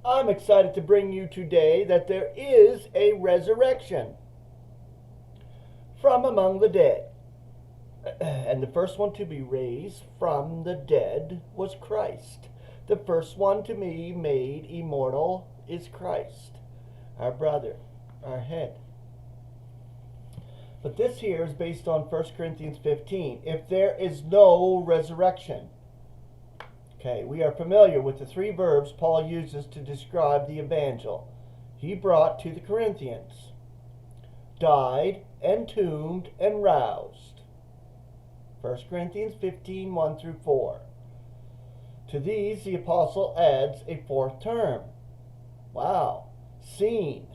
I'm excited to bring you today that there is a resurrection from among the dead. And the first one to be raised from the dead was Christ. The first one to be made immortal is Christ, our brother, our head. But this here is based on 1 Corinthians 15. If there is no resurrection. Okay, we are familiar with the three verbs Paul uses to describe the evangel he brought to the Corinthians: died, entombed, and roused. 1 Corinthians 15, 1 through 4. To these, the apostle adds a fourth term. Wow. Seen.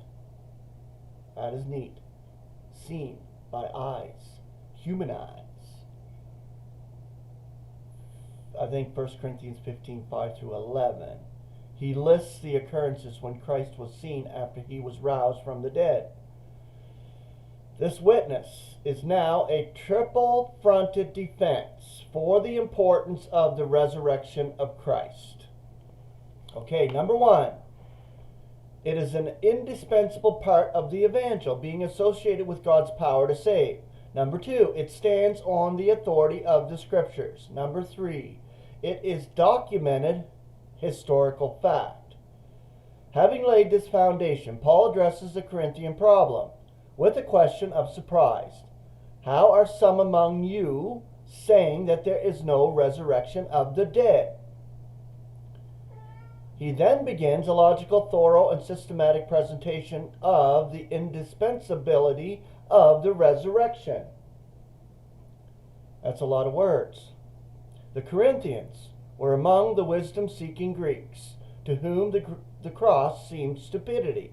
That is neat. Seen by eyes. Human eyes. I think 1 Corinthians 15, 5 through 11. He lists the occurrences when Christ was seen after he was roused from the dead. This witness is now a triple-fronted defense for the importance of the resurrection of Christ. Okay, number one, it is an indispensable part of the evangel, being associated with God's power to save. Number two, it stands on the authority of the Scriptures. Number three, it is documented historical fact. Having laid this foundation, Paul addresses the Corinthian problem with a question of surprise. How are some among you saying that there is no resurrection of the dead? He then begins a logical, thorough, and systematic presentation of the indispensability of the resurrection. That's a lot of words. The Corinthians were among the wisdom-seeking Greeks, to whom the cross seemed stupidity.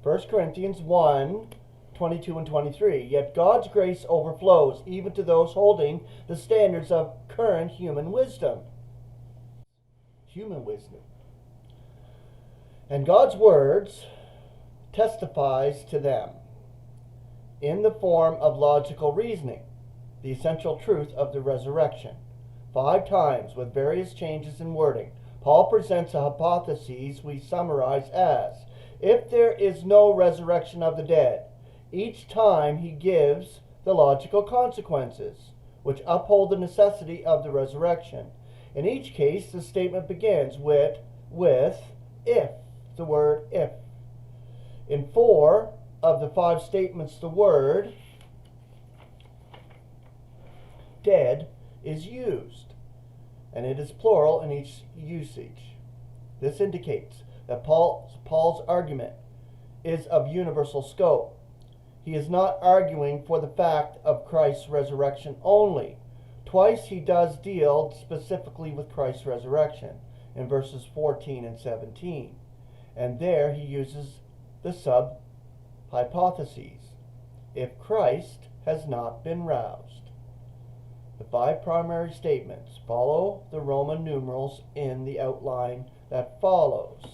1 Corinthians 1, 22 and 23. Yet God's grace overflows even to those holding the standards of current human wisdom. Human wisdom. And God's words testifies to them in the form of logical reasoning, the essential truth of the resurrection. 5 times, with various changes in wording, Paul presents a hypothesis we summarize as, if there is no resurrection of the dead. Each time he gives the logical consequences, which uphold the necessity of the resurrection. In each case, the statement begins with if, the word if. In 4 of the 5 statements, the word dead is used, and it is plural in each usage. This indicates that Paul's argument is of universal scope. He is not arguing for the fact of Christ's resurrection only. Twice he does deal specifically with Christ's resurrection, in verses 14 and 17. And there he uses the sub-hypotheses. If Christ has not been roused. The 5 primary statements follow the Roman numerals in the outline that follows.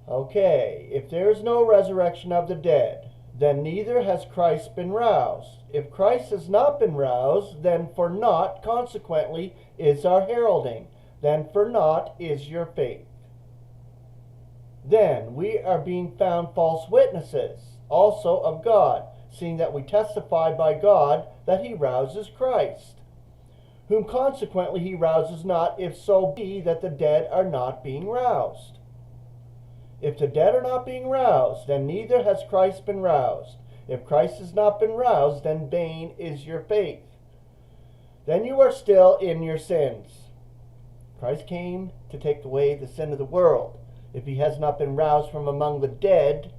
Okay, if there is no resurrection of the dead, then neither has Christ been roused. If Christ has not been roused, then for naught, consequently, is our heralding. Then for naught is your faith. Then we are being found false witnesses, also of God, seeing that we testify by God that he rouses Christ, whom consequently he rouses not, if so be that the dead are not being roused. If the dead are not being roused, then neither has Christ been roused. If Christ has not been roused, then vain is your faith. Then you are still in your sins. Christ came to take away the sin of the world. If he has not been roused from among the dead,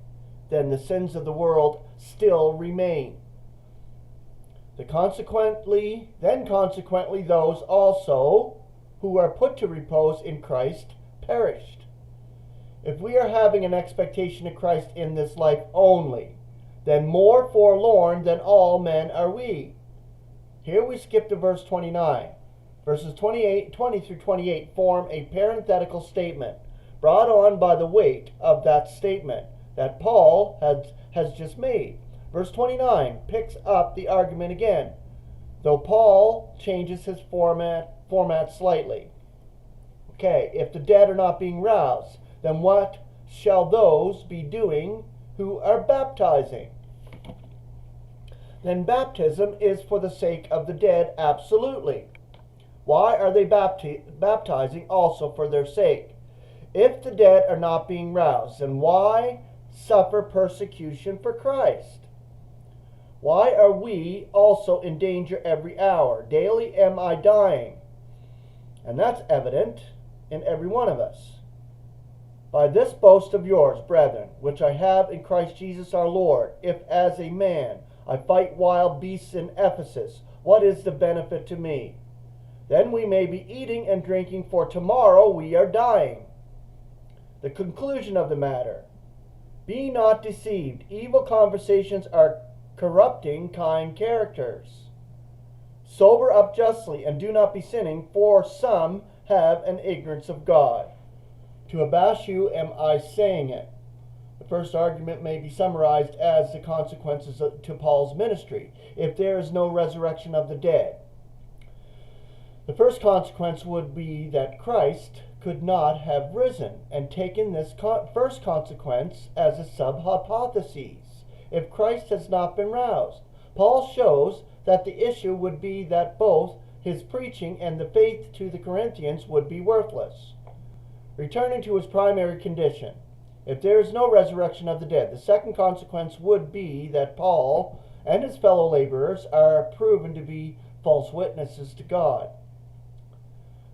then the sins of the world still remain. Consequently, those also who are put to repose in Christ perished. If we are having an expectation of Christ in this life only, then more forlorn than all men are we. Here we skip to verse 29. Verses 20 through 28 form a parenthetical statement brought on by the weight of that statement that Paul has just made. Verse 29 picks up the argument again, though Paul changes his format slightly. Okay, if the dead are not being roused, then what shall those be doing who are baptizing? Then baptism is for the sake of the dead, absolutely. Why are they baptizing also for their sake? If the dead are not being roused, then why suffer persecution for Christ? Why are we also in danger every hour? Daily am I dying. And that's evident in every one of us. By this boast of yours, brethren, which I have in Christ Jesus our Lord, if as a man I fight wild beasts in Ephesus, what is the benefit to me? Then we may be eating and drinking, for tomorrow we are dying. The conclusion of the matter. Be not deceived. Evil conversations are corrupting kind characters. Sober up justly, and do not be sinning, for some have an ignorance of God. To abash you am I saying it. The first argument may be summarized as the consequences to Paul's ministry, if there is no resurrection of the dead. The first consequence would be that Christ could not have risen, and taken this first consequence as a sub-hypothesis, if Christ has not been roused. Paul shows that the issue would be that both his preaching and the faith to the Corinthians would be worthless. Returning to his primary condition, if there is no resurrection of the dead, the second consequence would be that Paul and his fellow laborers are proven to be false witnesses to God.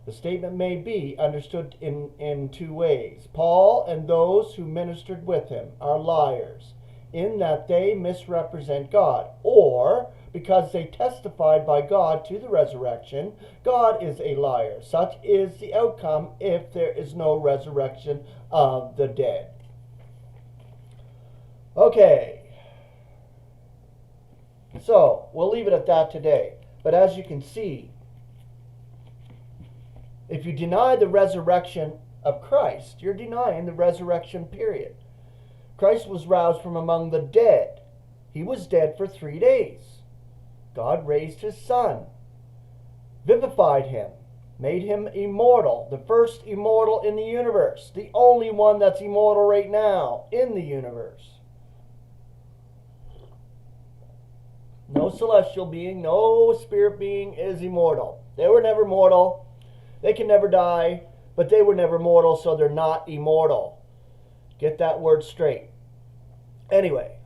The statement may be understood in two ways. Paul and those who ministered with him are liars, in that they misrepresent God, or because they testified by God to the resurrection, God is a liar. Such is the outcome if there is no resurrection of the dead. Okay, so we'll leave it at that today. But as you can see, if you deny the resurrection of Christ, you're denying the resurrection period. Christ was roused from among the dead. He was dead for 3 days. God raised his Son, vivified him, made him immortal, the first immortal in the universe, the only one that's immortal right now in the universe. No celestial being, no spirit being is immortal. They were never mortal. They can never die, but they were never mortal, so they're not immortal. Get that word straight. Anyway,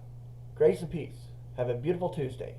grace and peace. Have a beautiful Tuesday.